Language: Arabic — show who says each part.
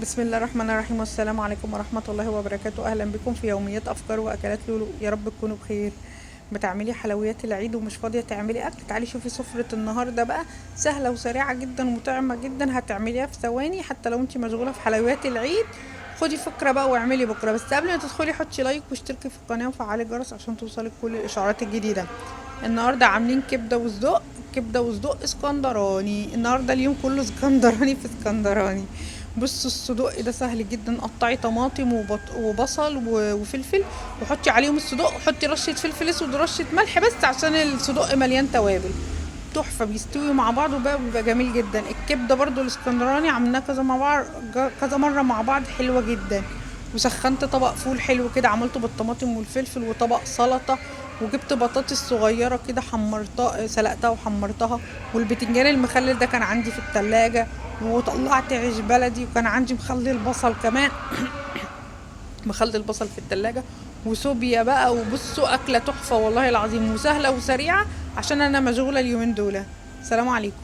Speaker 1: بسم الله الرحمن الرحيم، والسلام عليكم ورحمة الله وبركاته. أهلا بكم في يوميات أفكار وأكلات لولو. يا رب تكونوا بخير. بتعملي حلويات العيد ومش فاضية تعملي أكل؟ تعالي شوفي سفرة النهاردة بقى، سهلة وسريعة جدا ومطعمة جدا، هتعمليها في ثواني حتى لو انتي مشغولة في حلويات العيد. خدي فكرة بقى واعملي بكرة، بس قبل ما تدخلي حطي لايك واشتركي في القناة وفعلي الجرس عشان توصلك كل الإشعارات الجديدة. النهاردة عاملين كبدة وصدق، كبدة وصدق اسكندراني. النهاردة اليوم كله اسكندراني في اسكندراني. بصوا الصدق ده سهل جدا، قطعي طماطم وبصل وفلفل، وحطي عليهم الصدق، وحطي رشة فلفل اسود ورشة ملح بس عشان الصدق مليان توابل. تحفة، بيستوي مع بعض وبقى بيبقى جميل جدا. الكبدة برضو الاسكندراني عملناها كذا مع بعض، كذا مرة مع بعض، حلوة جدا. وسخنت طبق فول حلو كده، عملته بالطماطم والفلفل، وطبق سلطة. وجبت بطاطس صغيرة كده، حمرتها سلقتها وحمرتها. والبتنجان المخلل ده كان عندي في التلاجة. وطلعت عيش بلدي، وكان عندي مخلي البصل كمان. مخلي البصل في التلاجة. وصوبيا بقى. وبصوا أكلة تحفة والله العظيم، وسهلة وسريعة عشان أنا مشغولة اليومين دول. سلام عليكم.